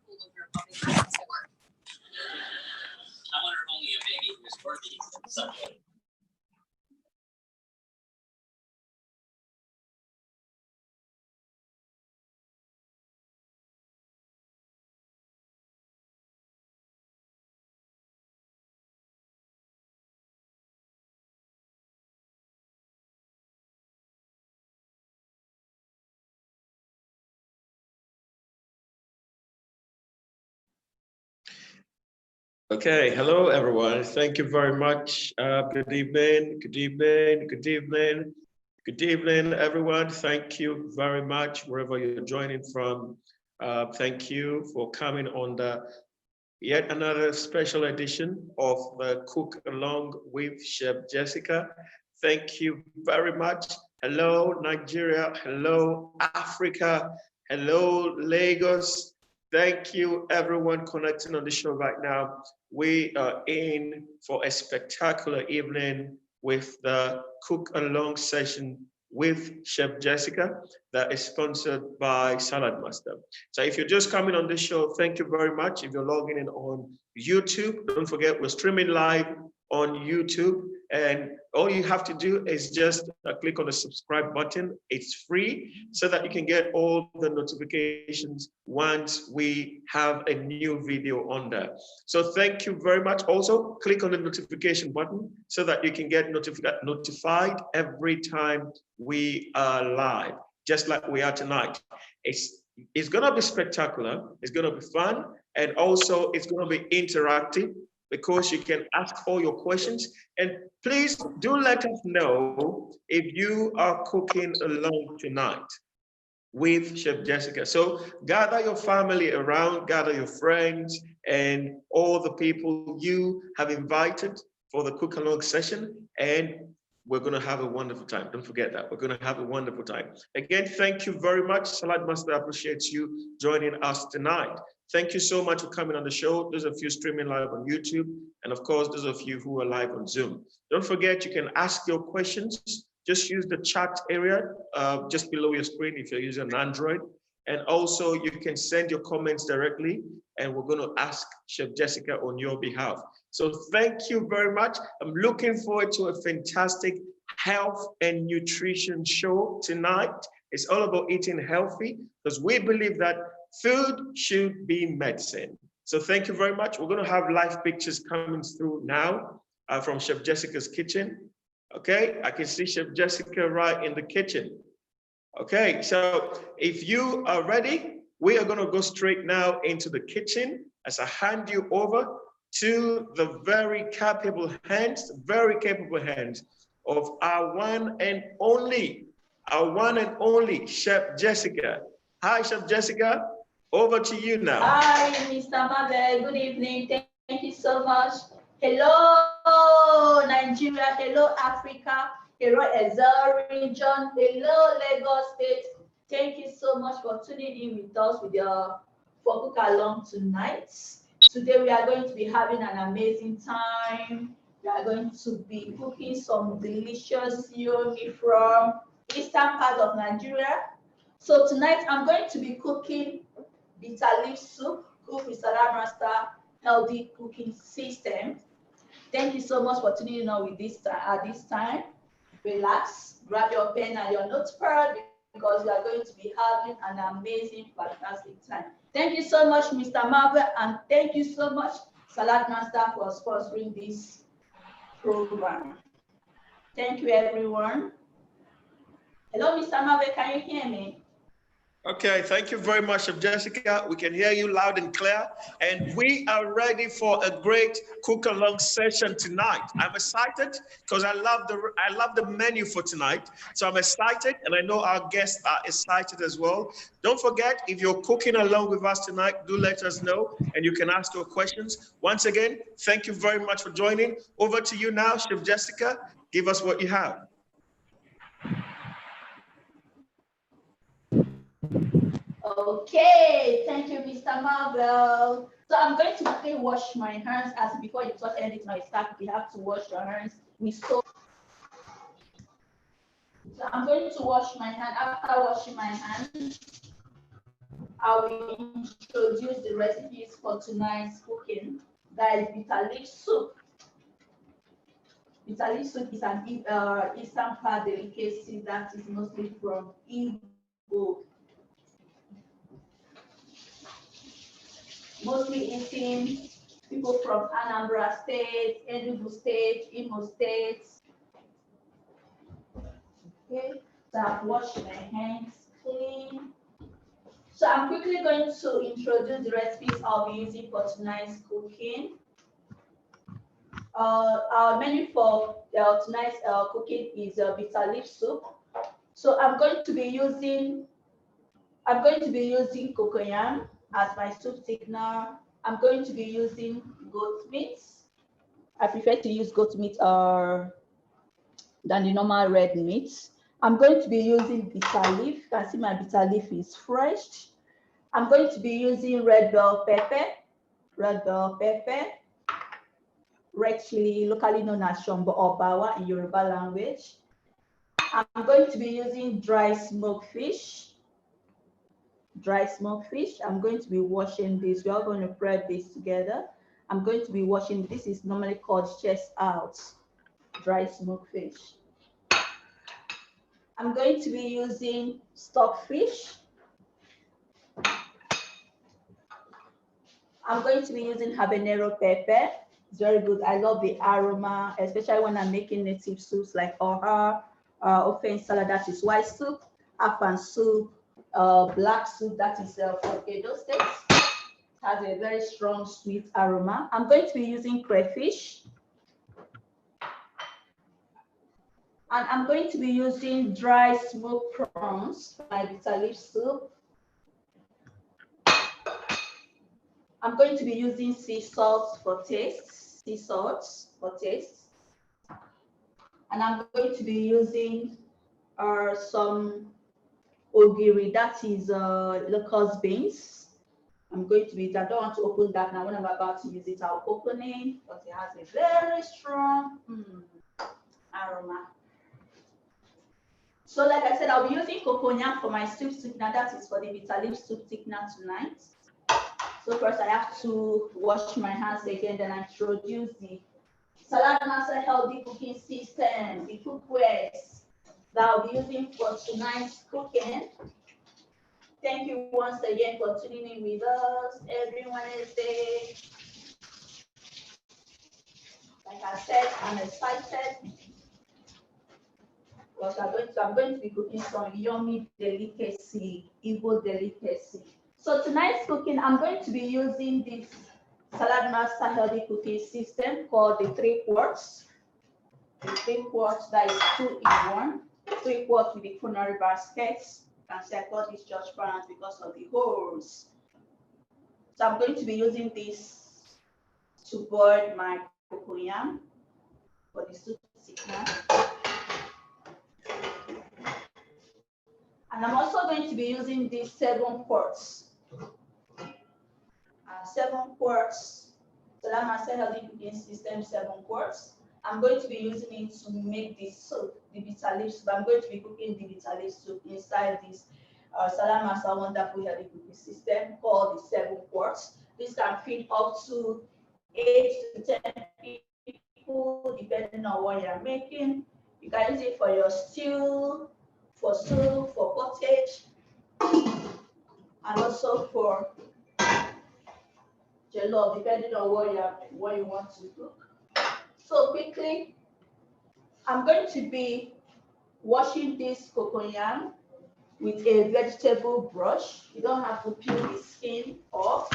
wonder if only a baby who is worthy someday. Okay, hello everyone. Thank you very much. Good evening, good evening, good evening, good evening, everyone. Thank you very much wherever you're joining from. Thank you for coming on the yet another special edition of the Cook Along with Chef Jessica. Thank you very much. Hello, Nigeria. Hello, Africa. Hello, Lagos. Thank you, everyone connecting on the show right now. We are in for a spectacular evening with the Cook Along session with Chef Jessica that is sponsored by Salad Master. So if you're just coming on this show, thank you very much. If you're logging in on YouTube, don't forget we're streaming live on YouTube, and all you have to do is just click on the subscribe button. It's free so that you can get all the notifications once we have a new video on there. So thank you very much. Also, click on the notification button so that you can get notified every time we are live, just like we are tonight. It's gonna be spectacular, it's gonna be fun, and also it's gonna be interactive because you can ask all your questions. And please do let us know if you are cooking along tonight with Chef Jessica. So gather your family around, gather your friends, and all the people you have invited for the cook along session, and we're going to have a wonderful time. Don't forget that. We're going to have a wonderful time. Again, thank you very much. Salad Master appreciates you joining us tonight. Thank you so much for coming on the show. Those of you streaming live on YouTube, and of course, those of you who are live on Zoom. Don't forget, you can ask your questions. Just use the chat area just below your screen if you're using Android. And also, you can send your comments directly, and we're going to ask Chef Jessica on your behalf. So thank you very much. I'm looking forward to a fantastic health and nutrition show tonight. It's all about eating healthy because we believe that food should be medicine. So thank you very much. We're going to have live pictures coming through now from Chef Jessica's kitchen. Okay, I can see Chef Jessica right in the kitchen. Okay, so if you are ready, we are going to go straight now into the kitchen as I hand you over to the very capable hands of our one and only Chef Jessica. Hi, Chef Jessica. Over to you now. Hi, Mr. Mabel. Good evening. Thank you so much. Hello, Nigeria. Hello, Africa. Hello, Ezra region. Hello, Lagos State. Thank you so much for tuning in with us for Cook Along tonight. Today we are going to be having an amazing time. We are going to be cooking some delicious yomi from eastern part of Nigeria. So tonight I'm going to be cooking bitter leaf soup, cooked with Salad Master healthy cooking system. Thank you so much for tuning in with this at this time. Relax, grab your pen and your notepad because we are going to be having an amazing, fantastic time. Thank you so much, Mr. Marvel, and thank you so much, Salad Master, for sponsoring this program. Thank you, everyone. Hello, Mr. Marvel, can you hear me? Okay, thank you very much, Chef Jessica. We can hear you loud and clear, and we are ready for a great cook-along session tonight. I'm excited because I love the menu for tonight. So I'm excited, and I know our guests are excited as well. Don't forget, if you're cooking along with us tonight, do let us know, and you can ask your questions. Once again, thank you very much for joining. Over to you now, Chef Jessica. Give us what you have. Okay, thank you, Mr. Marvel. So I'm going to quickly wash my hands as before you touch anything or start, you have to wash your hands with soap. So I'm going to wash my hand. After washing my hands, I will introduce the recipes for tonight's cooking. That is bitter leaf soup. Bitter leaf soup is an Eastern part delicacy that is mostly from Igbo. Mostly eating people from Anambra State, Enugu State, Imo State. Okay, so I've washed my hands clean. So I'm quickly going to introduce the recipes I'll be using for tonight's cooking. Our menu for tonight's cooking is bitter leaf soup. So I'm going to be using cocoyam as my soup thickener. I'm going to be using goat meat. I prefer to use goat meat than the normal red meat. I'm going to be using bitter leaf. You can see my bitter leaf is fresh. I'm going to be using red bell pepper, red chili, locally known as shombo or bawa in Yoruba language. I'm going to be using dry smoked fish. I'm going to be washing this. We are going to prep this together. I'm going to be washing. This is normally called chest out, dry smoked fish. I'm going to be using stockfish. I'm going to be using habanero pepper. It's very good. I love the aroma, especially when I'm making native soups like oha, ofe nsala, that is white soup, afan soup, black soup, that is from Edo State. It has a very strong sweet aroma. I'm going to be using crayfish. And I'm going to be using dry smoked prawns for my bitter leaf soup. I'm going to be using sea salt for taste, And I'm going to be using some ogiri, that is locust beans. I'm going to be, I don't want to open that now. When I'm about to use it, I'll open it because it has a very strong aroma. So like I said, I'll be using cocoyam for my soup thickener. That is for the bitter leaf soup thickener tonight. So first I have to wash my hands again, then I introduce the Salad Master Healthy Cooking System, the cookwares that I'll be using for tonight's cooking. Thank you once again for tuning in with us every Wednesday. Like I said, I'm excited because I'm going to be cooking some yummy delicacy, Igbo delicacy. So tonight's cooking, I'm going to be using this Salad Master Healthy Cooking System called the 3 quarts. The 3 quarts, that is 2 in 1. 3 quarts with the culinary baskets. You can see I got this transparent because of the holes. So I'm going to be using this to boil my cocoyam for the soup thickener. And I'm also going to be using these 7 quarts. 7 quarts. So that Master Healthy Cooking System, 7 quarts. I'm going to be using it to make this soup, the bitter leaf soup. I'm going to be cooking the bitter leaf soup inside this Salad Master Wonderful Healthy Cooking System called the 7 quarts. This can feed up to 8 to 10 people, depending on what you're making. You can use it for your stew, for soup, for pottage, and also for jollof, depending on what you want to cook. So quickly, I'm going to be washing this cocoyam with a vegetable brush. You don't have to peel the skin off.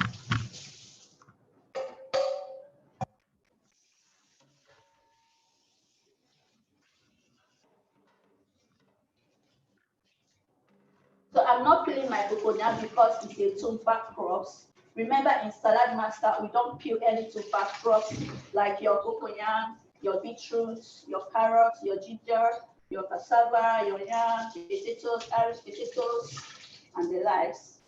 So I'm not peeling my cocoyam because it's a tuber crops. Remember, in Salad Master, we don't peel any tuber crops like your cocoyam, your beetroots, your carrots, your ginger, your cassava, your yam, potatoes, Irish potatoes, and the likes.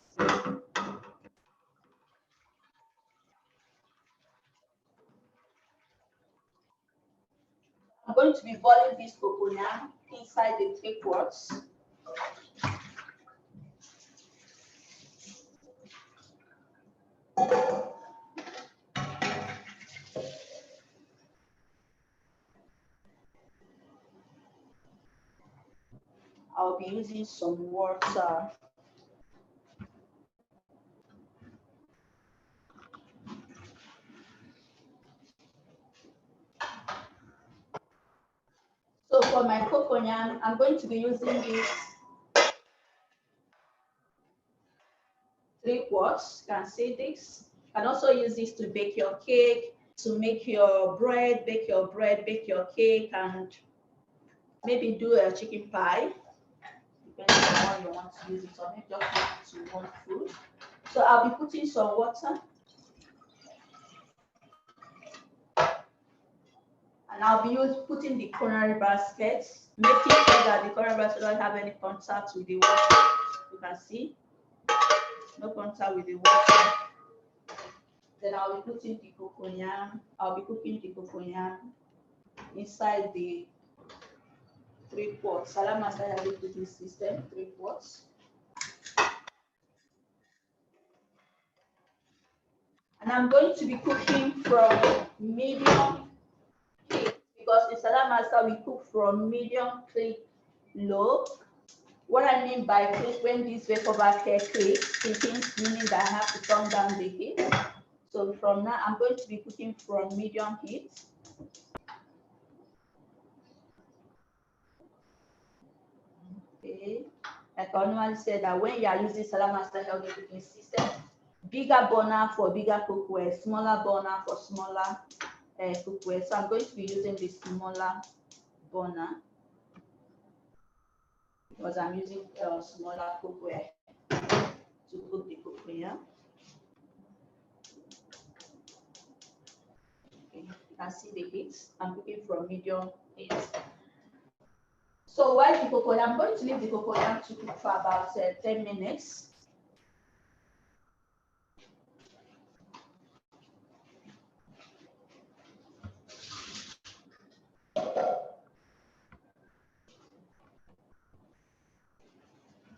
I'm going to be boiling this cocoyam inside the 3 quarts. I'll be using some water. So for my coconut, I'm going to be using this 3 quarts. You can see this. You can also use this to bake your cake, to make your bread, bake your cake, and maybe do a chicken pie, depending on how you want to use it, or maybe just use it to one food. So I'll be putting some water. And I'll be putting the coronary basket, making sure that the coronary basket doesn't have any contact with the water. You can see, no contact with the water. Then I'll be putting the coconut. I'll be cooking the coconut inside the 3 quarts. Salama started having cooking system, 3 quarts. And I'm going to be cooking from medium heat, because in Salam Master we cook from medium to low. What I mean by click, when this vapor here clicks, meaning that I have to turn down the heat. So from now, I'm going to be cooking from medium heat. Okay. Like I normally say that when you are using Salam Master healthy cooking system, bigger burner for bigger cookware, smaller burner for smaller cookware. So I'm going to be using the smaller burner because I'm using smaller cookware to cook the cookware. Okay, you can see the heat. I'm cooking from medium heat. So while the coconut, I'm going to leave the coconut to cook for about 10 minutes.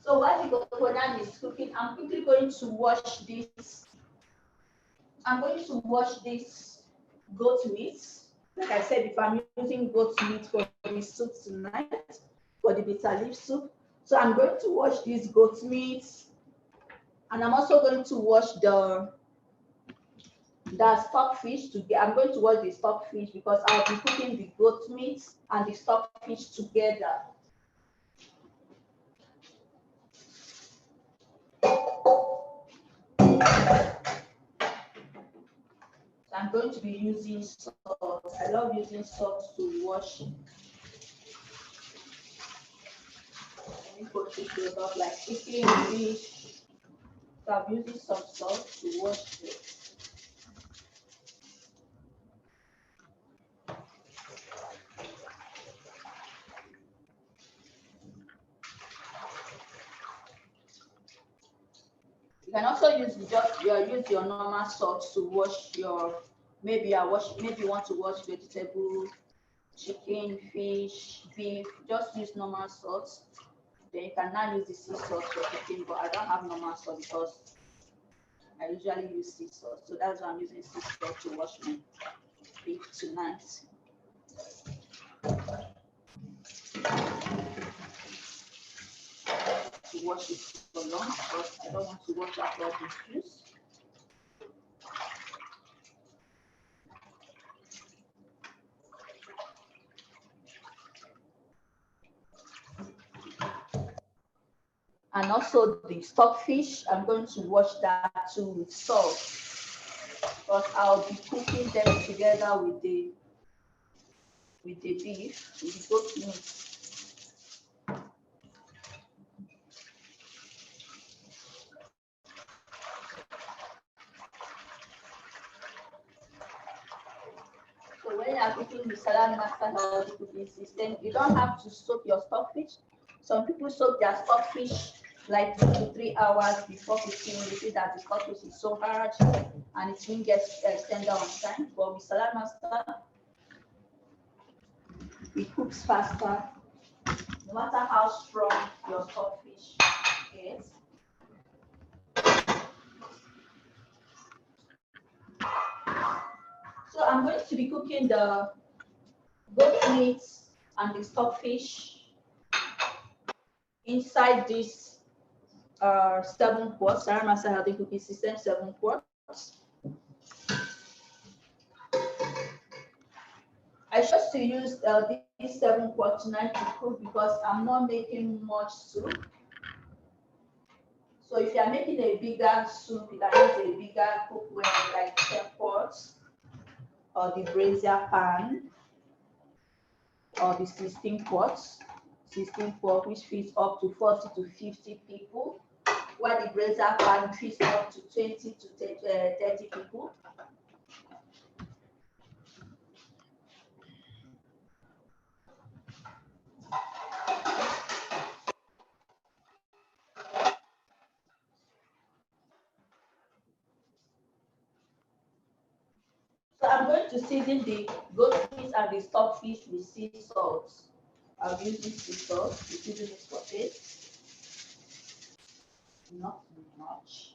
So while the coconut is cooking, I'm quickly going to wash this. I'm going to wash this goat meat. Like I said, if I'm using goat meat for the soup tonight, for the bitter leaf soup. So I'm going to wash this goat meat. And I'm also going to wash the stockfish together. I'm going to wash the stockfish because I'll be cooking the goat meat and the stockfish together. I'm going to be using salt. I love using salt to wash. Any potato stuff like chicken, fish. So I'm using some salt to wash it. You can also use use your normal salt to wash your, maybe you want to wash vegetable, chicken, fish, beef. Just use normal salt. Then you can now use the sea salt for cooking, but I don't have normal salt because I usually use sea salt. So that's why I'm using sea salt to wash my beef tonight. To wash it for long because I don't want to wash out all the juice. And also the stockfish, I'm going to wash that too with salt because I'll be cooking them together with the beef, with the goat meat. So when you are cooking the Salam Master healthy cooking system, you don't have to soak your stockfish. Some people soak their stockfish like 2 to 3 hours before cooking. You see that the stockfish is so hard and it won't get tender on time. But with Salam Master, it cooks faster, no matter how strong your stockfish is. So I'm going to be cooking the goat meat and the stockfish inside this 7 quarts, Sarah Master Healthy Cooking System 7 quarts. I chose to use these 7 quarts tonight to cook because I'm not making much soup. So if you're making a bigger soup, you can use a bigger cookware like 10 quarts or the brazier pan or the 16 quarts, which fits up to 40 to 50 people, while the brazier pan fits up to 20 to 30 people. So I'm going to season the goat fish and the stockfish with sea salt. I'll use this sea salt to season this for it. Not much.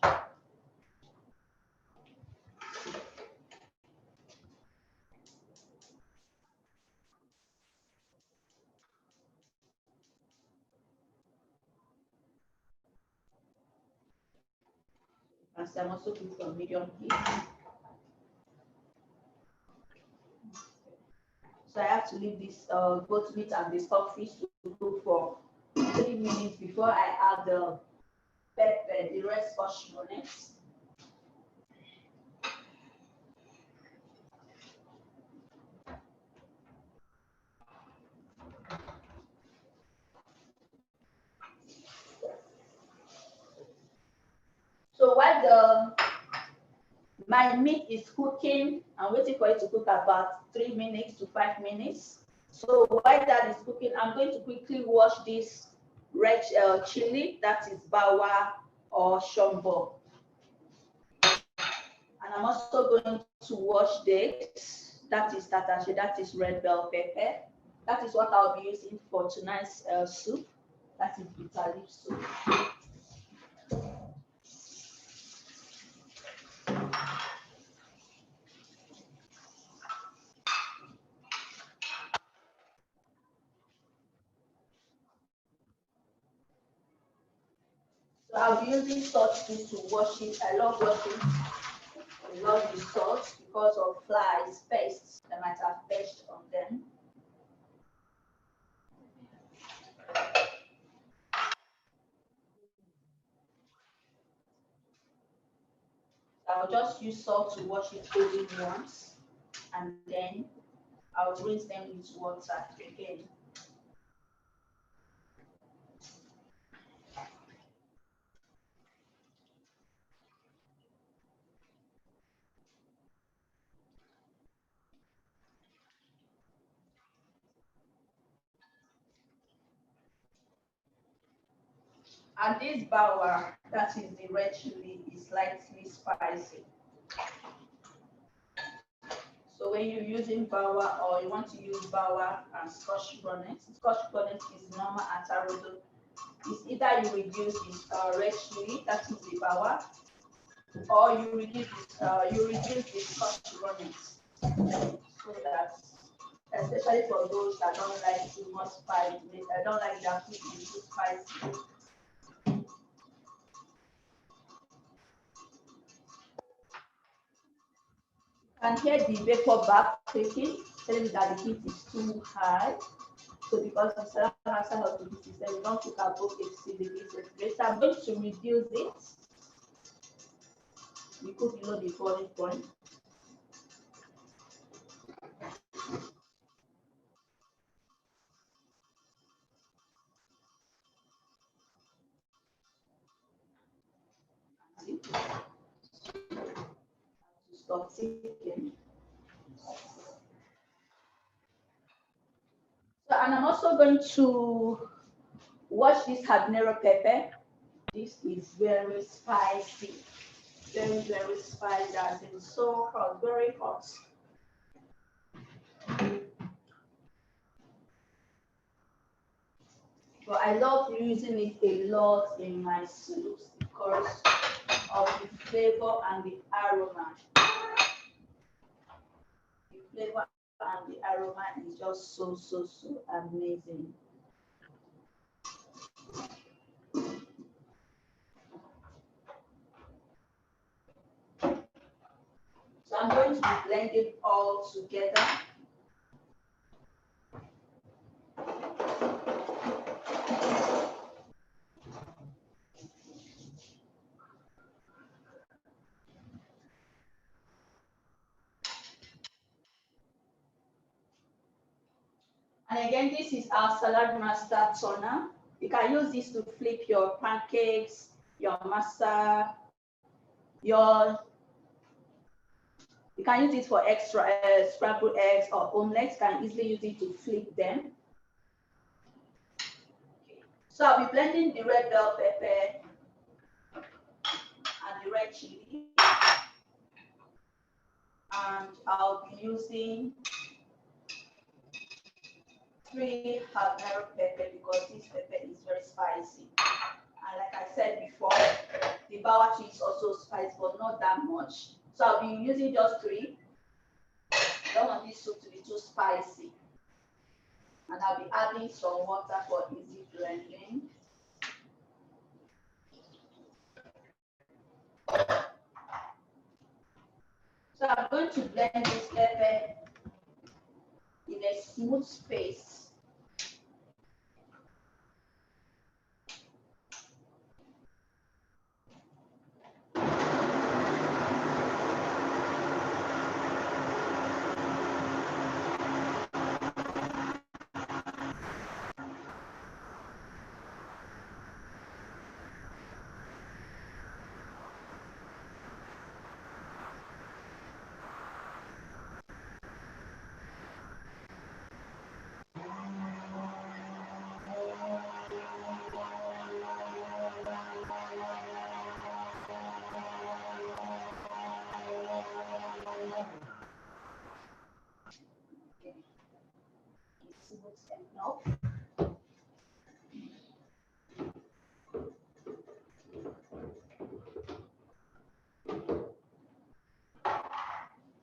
And I'm also cooking for medium heat. So I have to leave this goat meat and the stockfish to cook for 3 minutes before I add the pepper, the red scotch bonnet. So while my meat is cooking, I'm waiting for it to cook about 3 minutes to 5 minutes. So while that is cooking, I'm going to quickly wash this red chili, that is bawa or shombo. And I'm also going to wash this, that is tatache, that is red bell pepper. That is what I'll be using for tonight's soup, that is bitter leaf soup. So I'll be using salt fish to wash it. I love washing. I love the salt because of flies, pests that might have perched on them. I'll just use salt to wash it only once, and then I'll rinse them with water again. And this bawa, that is the red chili, is slightly spicy. So when you're using bawa or you want to use bawa and scotch bonnet is normal atarodo. It's either you reduce this red chili, that is the bawa, or you reduce the scotch bonnet. So that, especially for those that don't like too much spice, I don't like that food is too spicy. You can hear the vapor back clicking, telling me that the heat is too high. So because the Sarah Master Healthy Cooking System, we don't cook above 80 degrees centigrade. So I'm going to reduce it. We cook below the boiling point. Stop ticking. So, and I'm also going to wash this habanero pepper. This is very spicy, very spicy, as in so hot, very hot. But I love using it a lot in my soups because of the flavor and the aroma. The flavor and the aroma is just so amazing. I'm going to be blending all together. And again, this is our Salad Master toner. You can use this to flip your pancakes, your masa, you can use it for extra scrambled eggs or omelets. You can easily use it to flip them. So I'll be blending the red bell pepper and the red chili. And I'll be using 3 habanero pepper because this pepper is very spicy. And like I said before, the bawa is also spicy, but not that much. So I'll be using just 3. I don't want this soup to be too spicy. And I'll be adding some water for easy blending. So I'm going to blend this pepper in a smooth space.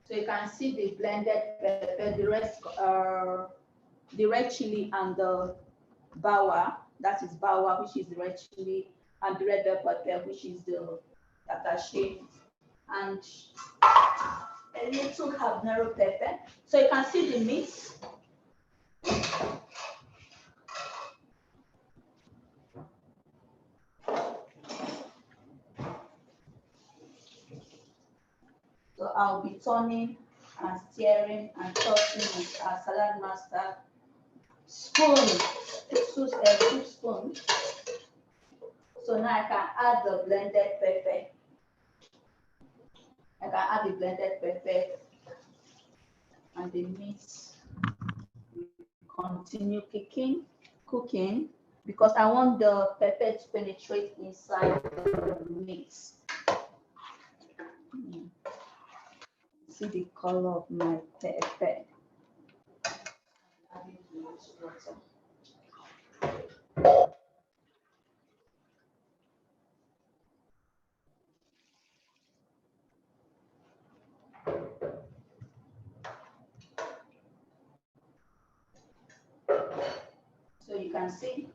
So you can see the blended pepper, the red chili and the bawa, that is bawa, which is the red chili, and the red bell pepper, which is the attaché, and a little habanero pepper. So you can see the mix. So I'll be turning and stirring and tossing with our Salad Master spoon, soup spoon. So now I can add the blended pepper. I can add the blended pepper and the mix continue cooking because I want the pepper to penetrate inside the mix. See the color of my pepper. Adding the water. So you can see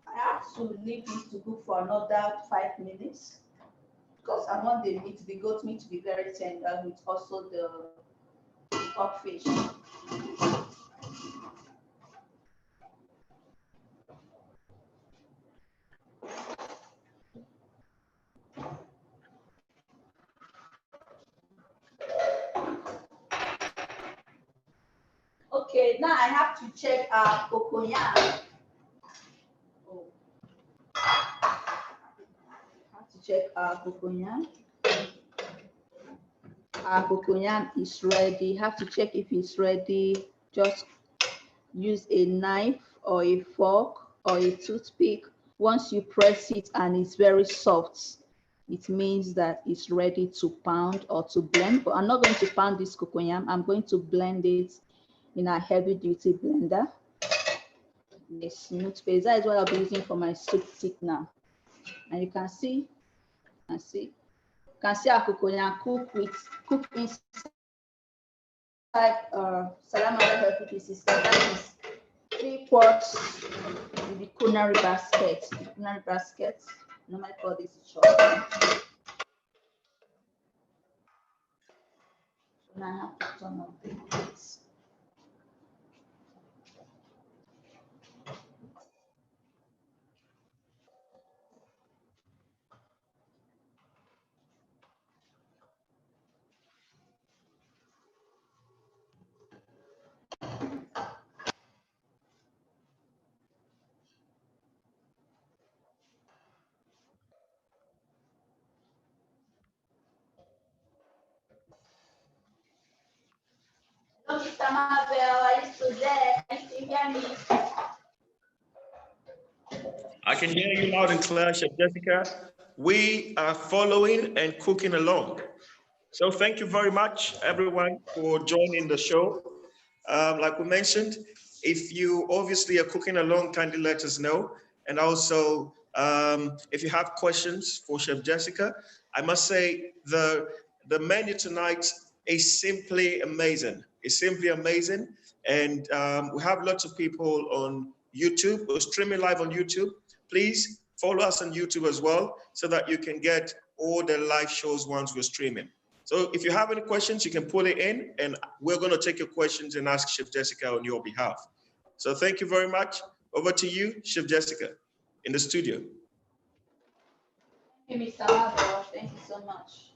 I have to leave it to cook for another 5 minutes because I want the goat meat to be very tender with also the pork fish. Okay, now I have to check our cocoyam. Oh. I have to check our cocoyam. Our cocoyam is ready. You have to check if it's ready. Just use a knife or a fork or a toothpick. Once you press it and it's very soft, it means that it's ready to pound or to blend. But I'm not going to pound this cocoyam. I'm going to blend it in a heavy duty blender in a smooth paste. That is what I'll be using for my soup stick now. And you can see our cocoyam cook inside Salad Master healthy pieces. That is 3 quarts in the culinary basket. Normally call this a chop. And I have to turn off the lights. Hello, Mr. Marvel, are you still there? Can you still hear me? I can hear you loud and clear, Chef Jessica. We are following and cooking along. So thank you very much, everyone, for joining the show. Like we mentioned, if you obviously are cooking along, kindly let us know. And also, if you have questions for Chef Jessica, I must say the menu tonight is simply amazing. It's simply amazing. And we have lots of people on YouTube. We're streaming live on YouTube. Please follow us on YouTube as well so that you can get all the live shows once we're streaming. So if you have any questions, you can put it in and we're going to take your questions and ask Chef Jessica on your behalf. So thank you very much. Over to you, Chef Jessica, in the studio. Thank you, Mr. Marvel. Thank you so much.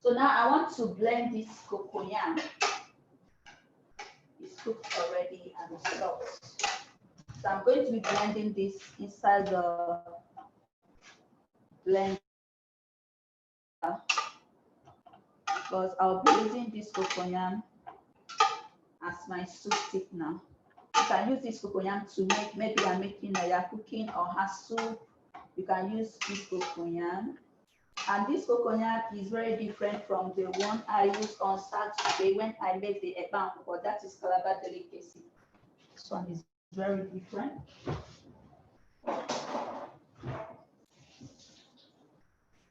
So now I want to blend this cocoyam. It's cooked already and it's soft. So I'm going to be blending this inside the blender because I'll be using this cocoyam as my soup thickener. You can use this cocoyam to make, maybe you're making you're cooking or have soup. You can use this cocoyam. And this cocoyam is very different from the one I used on Saturday when I made the ebam, but that is Calabar delicacy. This one is very different.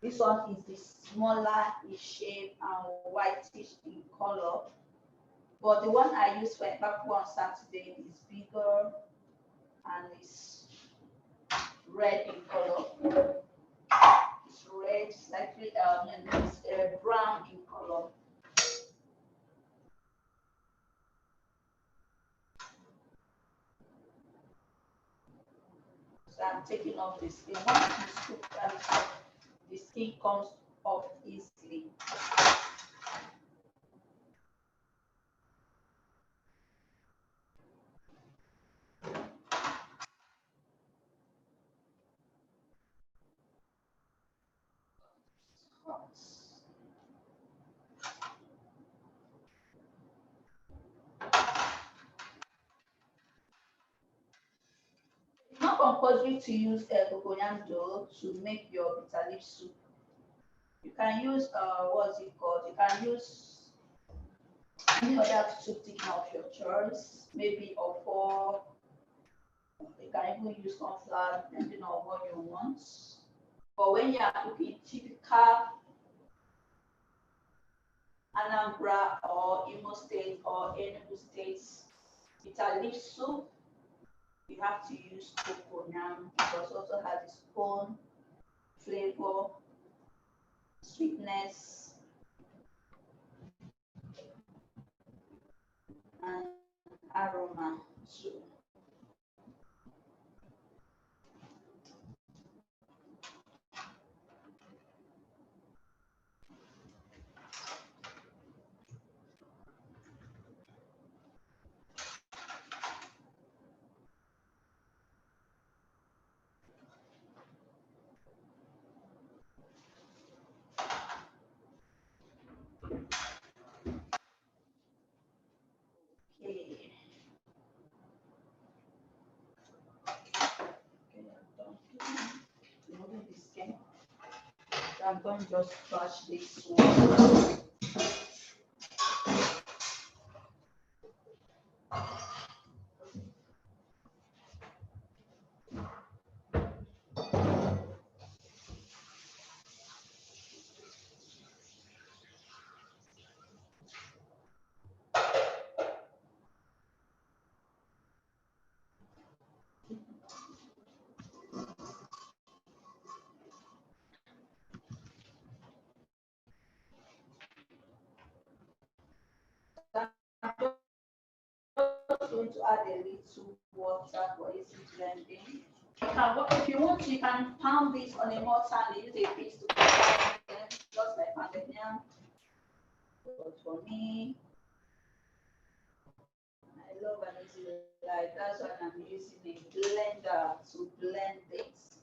This one is the smaller in shape and whitish in color. But the one I used for Ebaku on Saturday is bigger and is red in color. It's red, slightly and it's brown in color. So I'm taking off the skin. Once you cook that, the skin comes off easily. It's not compulsory to use cocoyam dough to make your bitter leaf soup. You can use what's it called? You can use any other soup thickener of your choice, maybe or you can even use corn flour depending on what you want. But when you are cooking typical Anambra or Imo State or Enugu State bitter leaf soup, you have to use cocoyam because it also has its own flavor, sweetness, and aroma too. Okay. Removing the skin. So I'm going to just brush this one. add a little water for easy blending. If you want, you can pound this on a mortar and use a piece to pound them, just like pounded yam. But for me, I love an easy life. That's why I'm using a blender to blend this.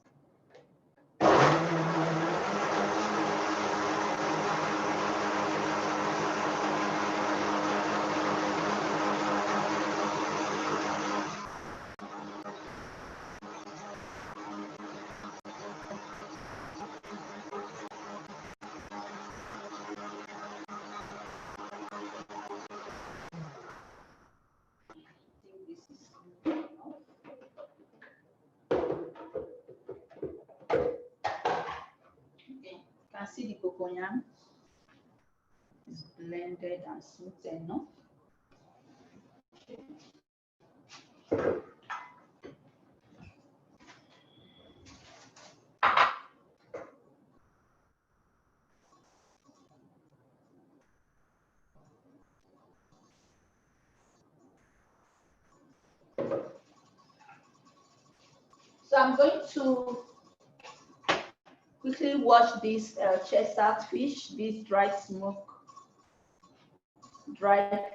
You can see the cocoyam is blended and smooth enough. So I'm going to quickly wash this chestnut fish, this dried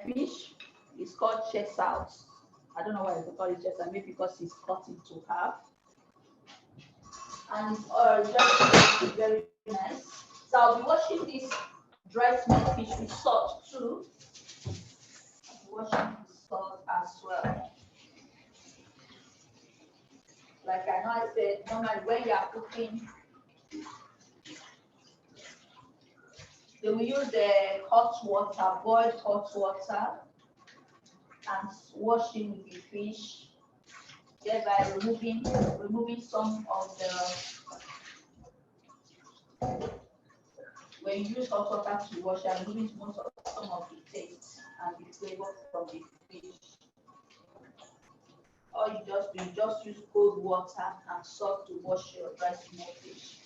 fish. It's called chestnut. I don't know why they call it chestnut, maybe because it's cut into half. And it's just very nice. So I'll be washing this dried smoked fish with salt too. Washing with salt as well. Like I know I said, normally when you are cooking, they will use the hot water, boiled hot water, and washing with the fish, thereby removing some of the. When you use hot water to wash, and removing some of the taste and the flavor from the fish. Or you just use cold water and salt to wash your dry smoked fish.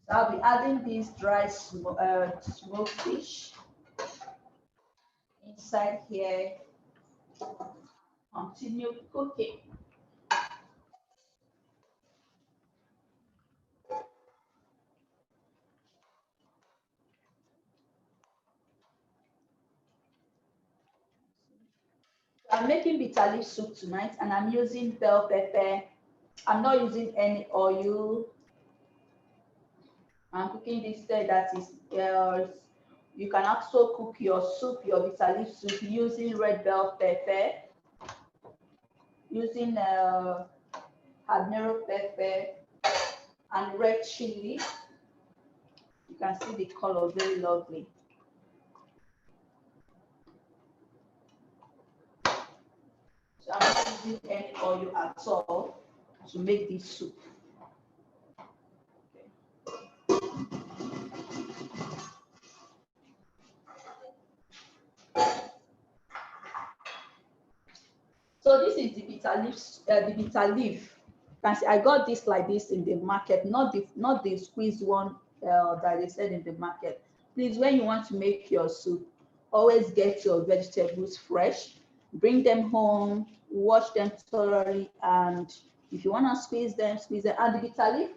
So I'll be adding this dry smoked fish inside here. Continue cooking. I'm making bitter leaf soup tonight, and I'm using bell pepper. I'm not using any oil. I'm cooking this that is you can also cook your soup, your bitter leaf soup, using red bell pepper, using habanero pepper and red chili. You can see the color, very lovely. So I'm not using any oil at all to make this soup. So this is the bitter leaf. You can see I got this like this in the market, not the squeezed one that they said in the market. Please, when you want to make your soup, always get your vegetables fresh. Bring them home, wash them thoroughly, and if you want to squeeze them, squeeze them. And the bitter leaf,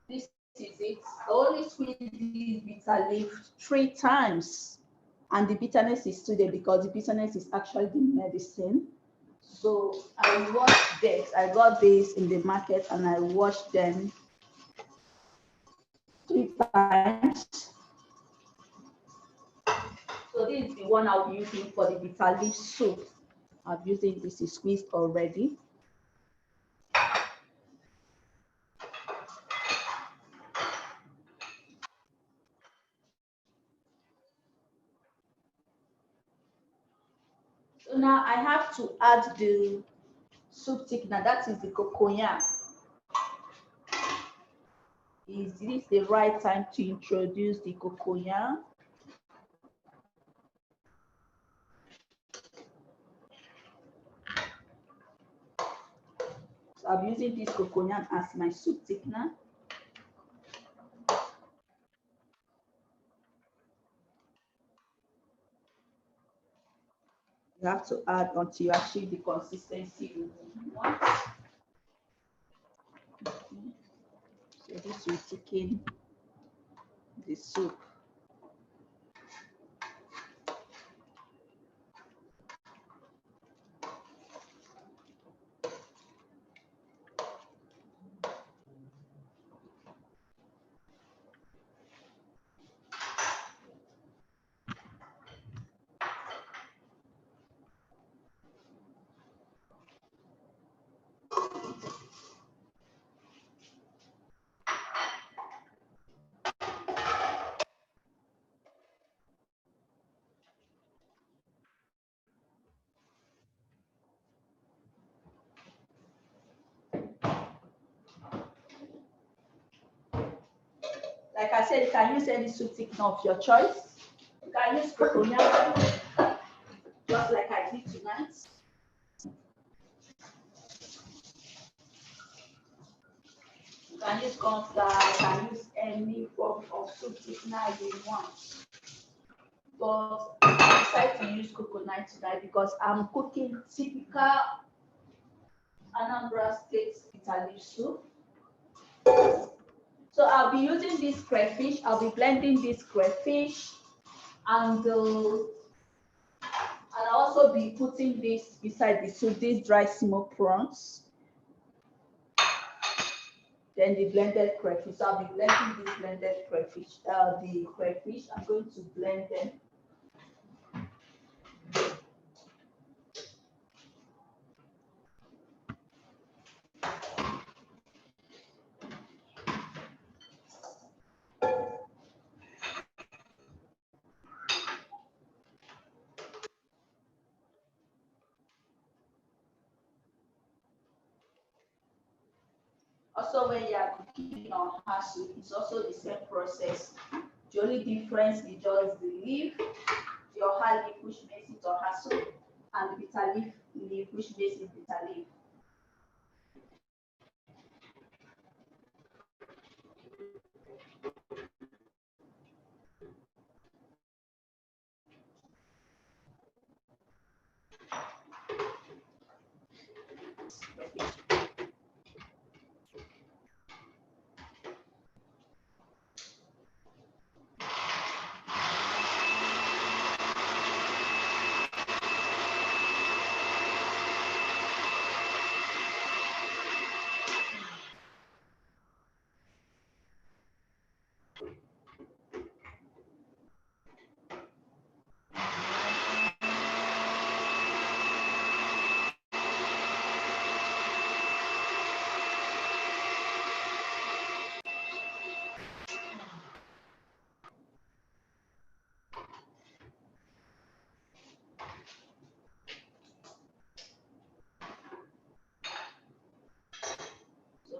this is it. Only squeeze this bitter leaf 3 times, and the bitterness is still there because the bitterness is actually the medicine. So I washed this. I got this in the market and I washed them 3 times. So this is the one I'll be using for the bitter leaf soup. I'm using this is squeezed already. So now I have to add the soup thickener. That is the cocoyam. Is this the right time to introduce the cocoyam? So I'm using this cocoyam as my soup thickener. You have to add until you achieve the consistency you want. So this will thicken the soup. Like I said, you can use any soup thickener of your choice. You can use cocoyam, just like I did tonight. You can use corn flour, you can use any form of soup thickener you want. But I decided to use coconut tonight because I'm cooking typical Anambra State bitter leaf soup. So I'll be using this crayfish. I'll be blending this crayfish, and I'll also be putting this beside the soup, these dry smoked prawns. Then the blended crayfish. So I'll be blending this blended crayfish. The crayfish. I'm going to blend them. Also, when you are cooking on hasu, it's also the same process. The only difference is just the leaf, your her leaf, which makes it on hasu, and the bitter leaf, which makes it bitter leaf.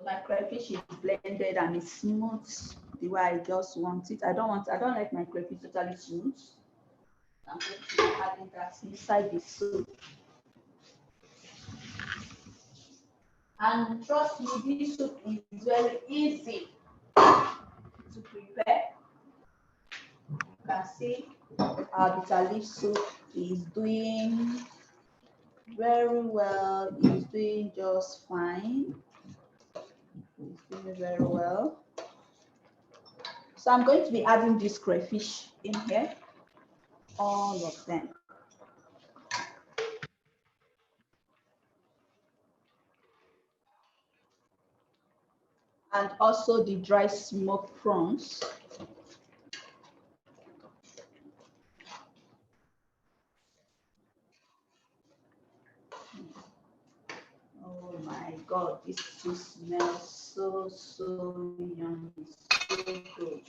My crayfish is blended and it's smooth the way I just want it. I don't like my crayfish totally smooth. I'm going to be adding that inside the soup. And trust me, this soup is very easy to prepare. You can see our bitter leaf soup is doing very well. It's doing just fine. It's doing very well. So I'm going to be adding this crayfish in here, all of them. And also the dry smoked prawns. Oh my God, this soup smells so yummy, so good.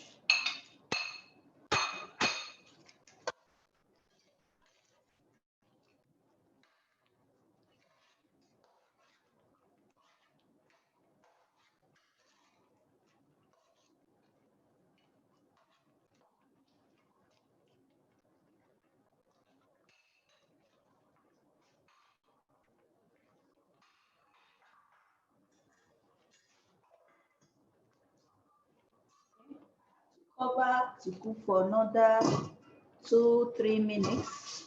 cover to cook for another 2-3 minutes.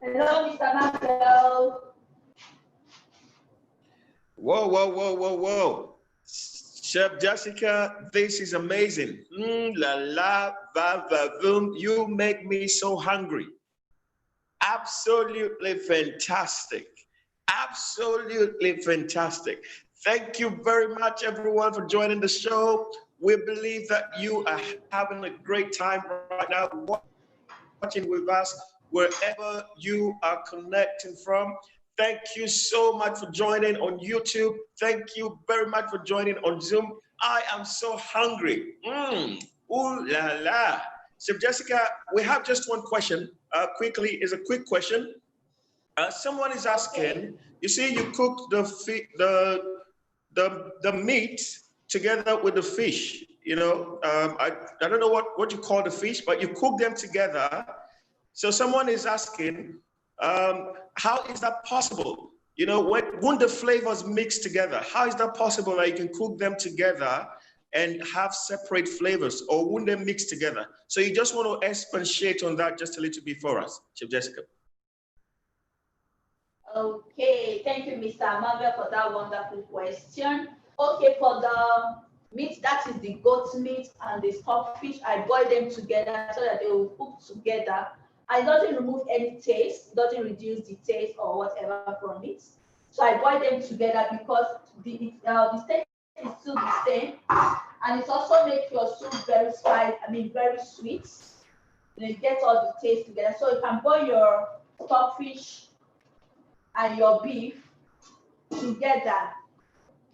Hello, Mr. Marcel. Whoa, whoa, whoa, whoa, whoa. Chef Jessica, this is amazing. La la, va, va, boom. You make me so hungry. Absolutely fantastic. Absolutely fantastic. Thank you very much, everyone, for joining the show. We believe that you are having a great time right now watching with us wherever you are connecting from. Thank you so much for joining on YouTube. Thank you very much for joining on Zoom. I am so hungry. Ooh la la. So Jessica, we have just one question. Quickly, is a quick question. Someone is asking. You see, you cooked the meat together with the fish. You know, I don't know what you call the fish, but you cook them together. So someone is asking, how is that possible? You know, won't the flavors mix together? How is that possible that you can cook them together and have separate flavors, or wouldn't they mix together? So you just want to expatiate on that just a little bit for us, Chef Jessica. Okay, thank you, Mr. Marvel, for that wonderful question. Okay, for the meat, that is the goat meat and the stockfish, I boil them together so that they will cook together. And it doesn't remove any taste, it doesn't reduce the taste or whatever from it. So I boil them together because the taste is still the same, and it also makes your soup very spicy, very sweet. And you get all the taste together. So you can boil your stockfish and your beef together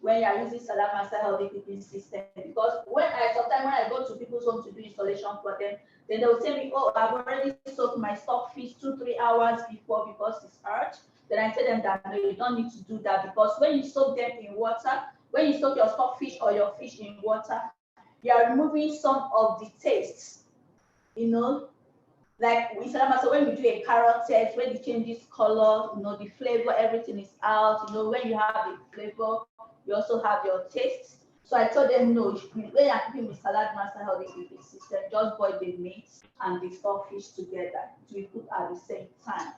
when you are using Salam Master Healthy Cooking System. Because sometimes when I go to people's home to do installation for them, then they will tell me, oh, I've already soaked my stockfish 2-3 hours before because it's hard. Then I tell them that no, you don't need to do that, because when you soak them in water, when you soak your stockfish or your fish in water, you are removing some of the tastes, you know. Like with Salam Master, when we do a carrot test, when it changes color, you know, the flavor, everything is out. You know, when you have the flavor, you also have your taste. So I told them, no, when you're cooking with Salad Master Healthy Cooking System, just boil the meat and the stockfish together to be cooked at the same time.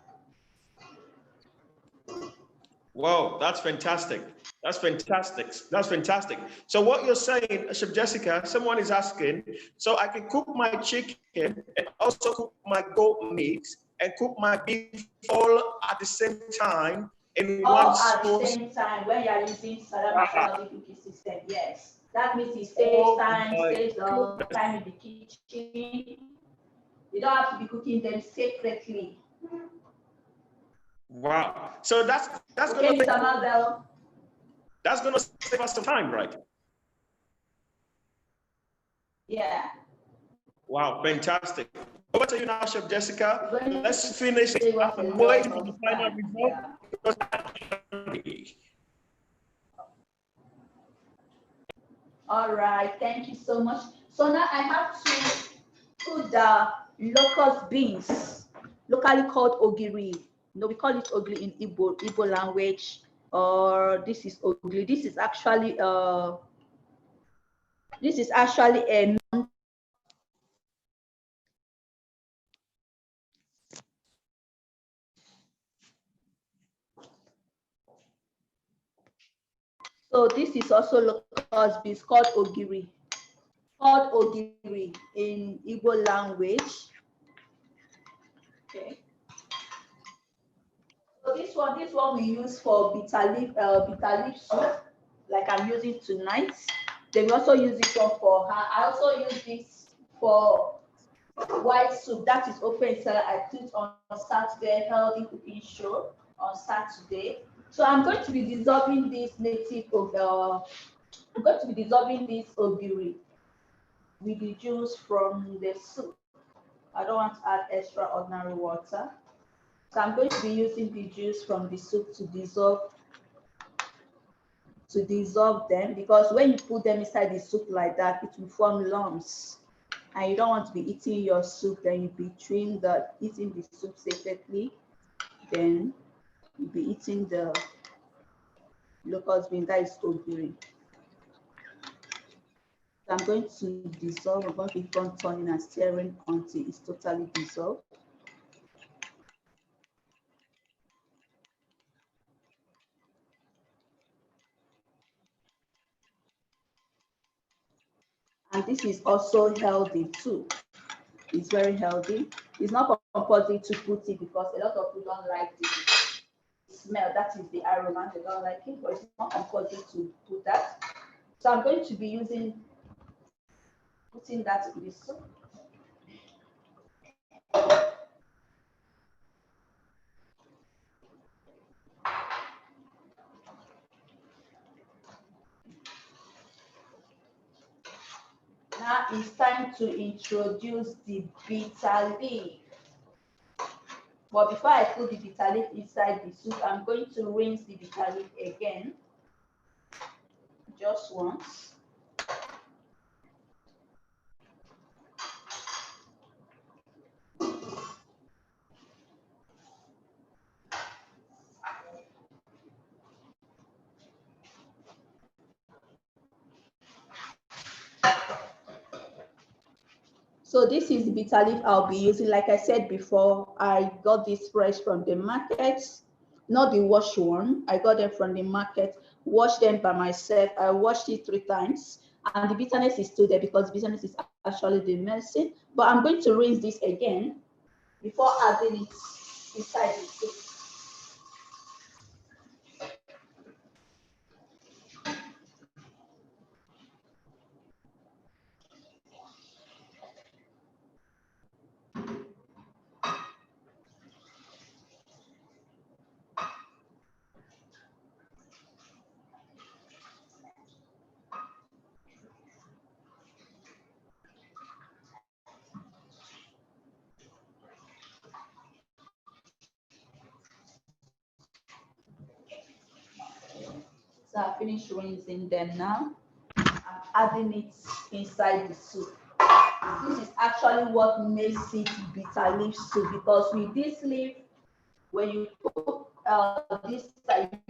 Wow, that's fantastic. That's fantastic. That's fantastic. So what you're saying, Chef Jessica, someone is asking, so I can cook my chicken and also cook my goat meat and cook my beef all at the same time in all one at the sauce. same time when you are using Salam Master Healthy Cooking System. Yes, that means it saves time, saves the time in the kitchen. You don't have to be cooking them separately. Wow. So that's okay, Mr. Marvel. That's gonna save us some time, right? Yeah. Wow, fantastic. Over to you now, Chef Jessica. Let's finish. I'm waiting for the final result. Yeah. All right, thank you so much. So now I have to put the locust beans, locally called ogiri. No, we call it ogiri in Igbo language. or this is ugly. This is actually a so this is also locust bean. It's called ogiri. In Igbo language. Okay. So this one we use for bitter leaf soup, like I'm using tonight. Then we also use this one for her. I also use this for white soup that is open salad. I put on Saturday, healthy cooking show on Saturday. So I'm going to be dissolving this I'm going to be dissolving this ogiri with the juice from the soup. I don't want to add extraordinary water. So I'm going to be using the juice from the soup to dissolve them, because when you put them inside the soup like that, it will form lumps. And you don't want to be eating your soup, then you'll be eating the soup separately, then you'll be eating the locust bean, that is ogiri. So I'm going to dissolve. I'm going to keep on turning and stirring until it's totally dissolved. And this is also healthy too. It's very healthy. It's not compulsory to put it because a lot of people don't like the smell. That is the aroma. They don't like it, but it's not compulsory to put that. So I'm going to be putting that in the soup. Now it's time to introduce the bitter leaf. But before I put the bitter leaf inside the soup, I'm going to rinse the bitter leaf again, just once. So this is the bitter leaf I'll be using. Like I said before, I got this fresh from the market, not the washed one. I got them from the market, washed them by myself. I washed it 3 times, and the bitterness is still there because bitterness is actually the medicine. But I'm going to rinse this again before adding it inside the soup. So I finished rinsing them now. I'm adding it inside the soup. This is actually what makes it bitter leaf soup, because with this leaf, when you cook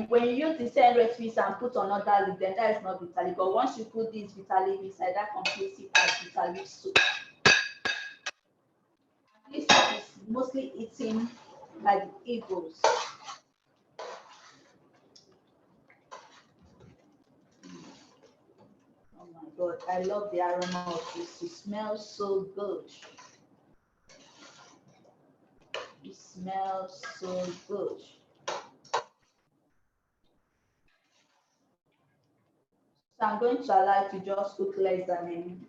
when you use the same recipes and put another leaf, then that is not bitter leaf. But once you put this bitter leaf inside, that completes it as bitter leaf soup. This soup is mostly eaten by the Igbos. Oh my God, I love the aroma of this. It smells so good. It smells so good. So I'm going to allow it to just cook less than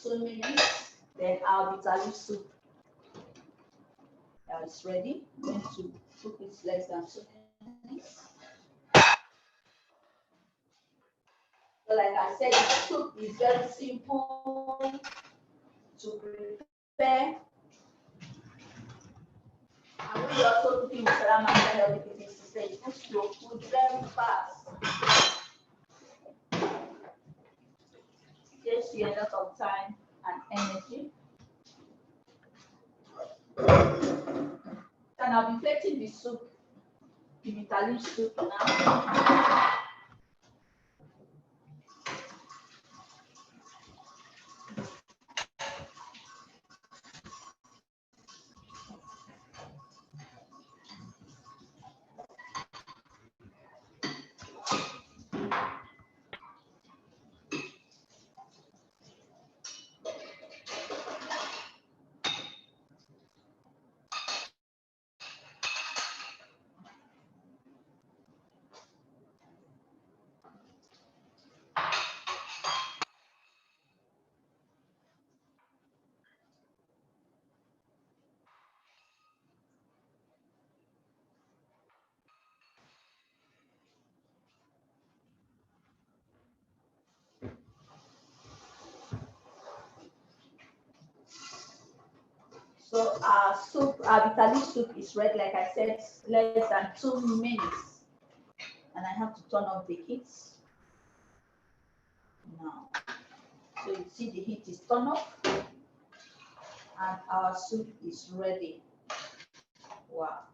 2 minutes. Then our bitter leaf soup is ready. I'm going to cook it less than 2 minutes. So like I said, the soup is very simple to prepare. And when you're also cooking with Salama and everything, it puts your food very fast. It gives you a lot of time and energy. And I'll be plating the soup the bitter leaf soup now. So our soup, our bitter leaf soup is ready, like I said, less than 2 minutes. And I have to turn off the heat now. So you see the heat is turned off and our soup is ready. Wow.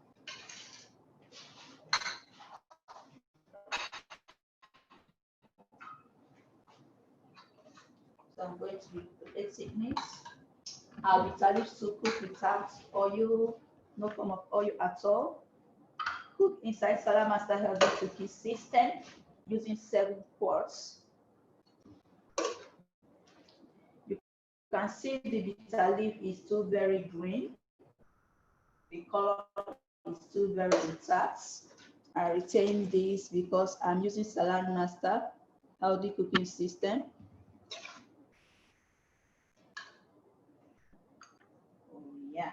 So I'm going to be 8 minutes. Our bitter leaf soup cooked without oil, no form of oil at all. Cooked inside Saladmaster Healthy Cooking System using 7 quarts. You can see the bitter leaf is still very green. The color is still very intact. I retain this because I'm using Saladmaster Healthy Cooking System. Oh yeah.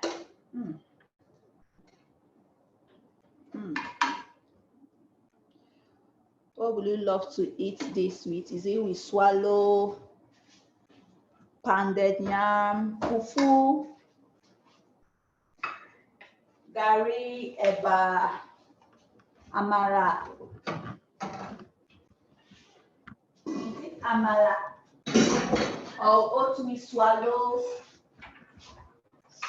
What would you love to eat this with? Is it with swallow, pounded yam, fufu, gari, eba, amara? Is it amala or oatmeal swallow?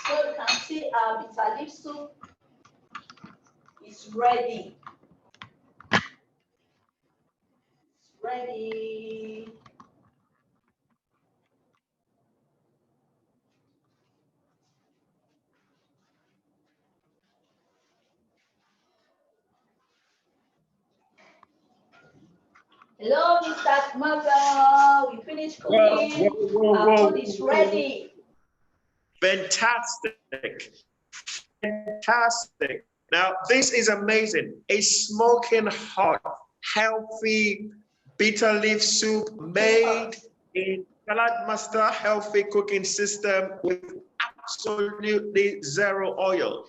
So you can see our bitter leaf soup is ready. It's ready. Hello, Mr. Marvel. We finished cooking. Our food is ready. Fantastic. Fantastic. Now, this is amazing. A smoking hot, healthy bitter leaf soup made in Saladmaster Healthy Cooking System with absolutely zero oil.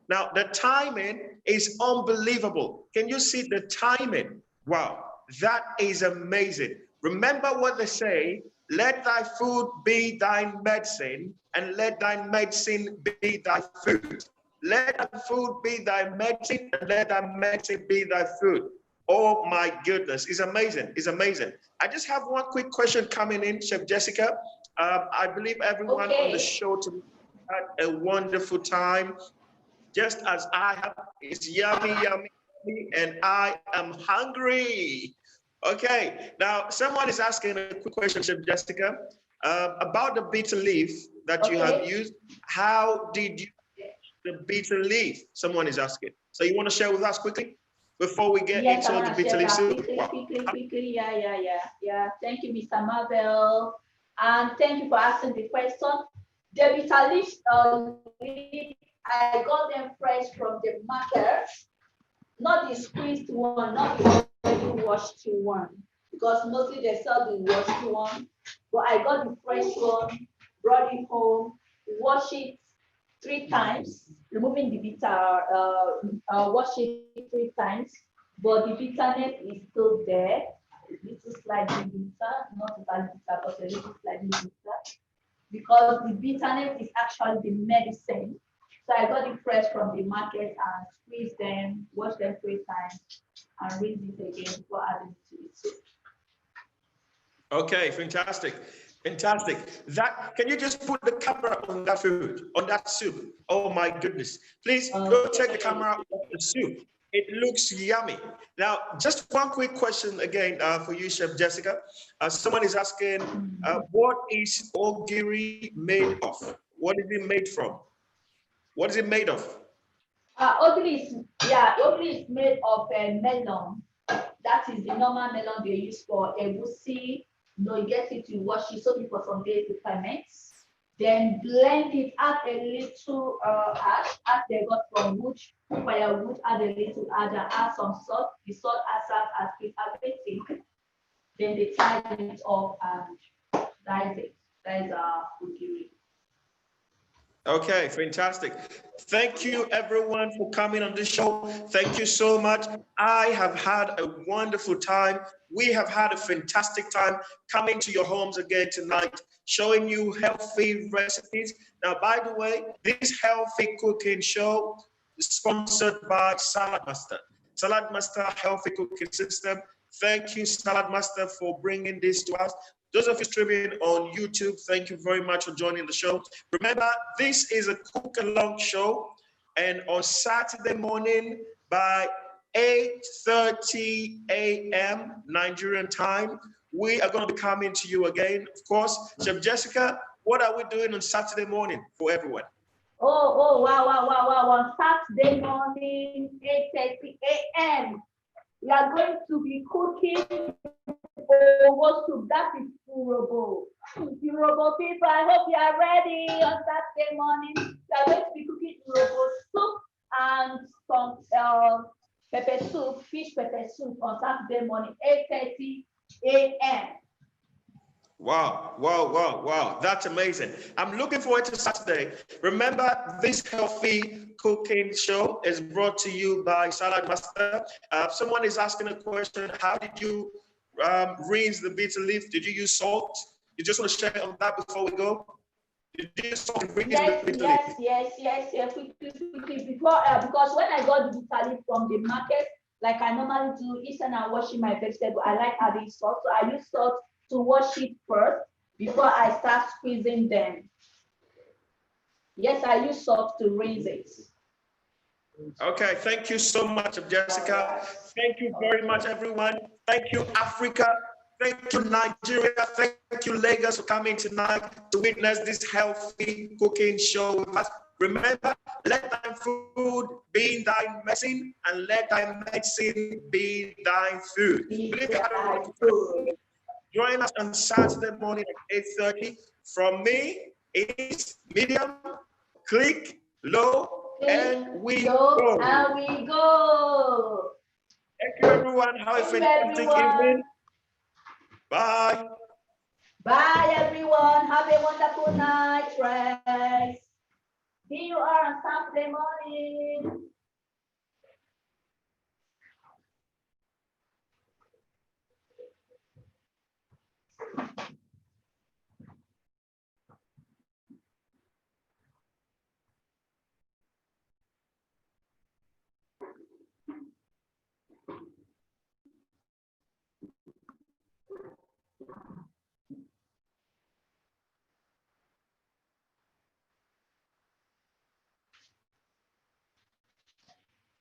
Now, the timing is unbelievable. Can you see the timing? Wow, that is amazing. Remember what they say, let thy food be thy medicine, and let thy medicine be thy food. Let thy food be thy medicine, and let thy medicine be thy food. Oh my goodness, it's amazing, it's amazing. I just have one quick question coming in, Chef Jessica. I believe everyone on the show today had a wonderful time, just as I have. It's yummy, yummy, yummy, and I am hungry. Okay, now someone is asking a quick question, Chef Jessica, about the bitter leaf that you have used. How did you get the bitter leaf? Someone is asking. So you want to share with us quickly before we get into the bitter leaf soup? Quickly. Yeah. Thank you, Mr. Marvel. And thank you for asking the question. The bitter leaf, I got them fresh from the market, not the squeezed one, not the washed one, because mostly they sell the washed one. But I got the fresh one, brought it home, wash it 3 times, removing the bitter, wash it 3 times, but the bitterness is still there. A little slightly bitter, not totally bitter, but a little slightly bitter, because the bitterness is actually the medicine. So I got it fresh from the market and squeezed them, wash them 3 times, and rinse it again before adding it to the soup. Okay, fantastic. Fantastic. That, can you just put the camera on that food, on that soup? Oh my goodness. Please go check the camera on the soup. It looks yummy. Now, just one quick question again for you, Chef Jessica. Someone is asking, what is ogiri made of? What is it made from? What is it made of? Ogiri is made of a melon. That is the normal melon they use for egusi. You get it, you wash it, soak it for some days to ferment. Then blend it, add a little ash, as they got from wood, firewood, add a little ash, and add some salt. The salt acts as preservative. Then they tie it off and dice it. That is ogiri. Okay, fantastic. Thank you everyone for coming on the show. Thank you so much. I have had a wonderful time. We have had a fantastic time coming to your homes again tonight, showing you healthy recipes. Now, by the way, this healthy cooking show is sponsored by Salad Master. Salad Master Healthy Cooking System. Thank you, Salad Master, for bringing this to us. Those of you streaming on YouTube, thank you very much for joining the show. Remember, this is a cook-along show, and on Saturday morning by 8:30 a.m. Nigerian time, we are going to be coming to you again. Of course, Chef Jessica, what are we doing on Saturday morning for everyone? Wow. On Saturday morning, 8:30 a.m. We are going to be cooking Owo soup. That is Urobo. Urobo people, I hope you are ready on Saturday morning. We are going to be cooking Urobo soup and some pepper soup, fish pepper soup on Saturday morning, 8:30 a.m. Wow. That's amazing. I'm looking forward to Saturday. Remember, this healthy cooking show is brought to you by Salad Master. Someone is asking a question. How did you rinse the bitter leaf? Did you use salt? You just want to share on that before we go? Did you use salt and rinse the bitter leaf? Yes. Quickly. Because when I got the bitter leaf from the market, like I normally do, each time I'm washing my vegetable, I like adding salt. So I use salt to wash it first before I start squeezing them. Yes, I use salt to rinse it. Okay, thank you so much, Jessica. Thank you very much, everyone. Thank you, Africa. Thank you, Nigeria. Thank you, Lagos, for coming tonight to witness this healthy cooking show with us. Remember, let thy food be thy medicine, and let thy medicine be thy food. Join us on Saturday morning at 8:30. From me, it's medium, click, low, and we go. And we go. Thank you, everyone. Have a fantastic evening. Bye. Bye, everyone. Have a wonderful night. Rest. See you on Saturday morning.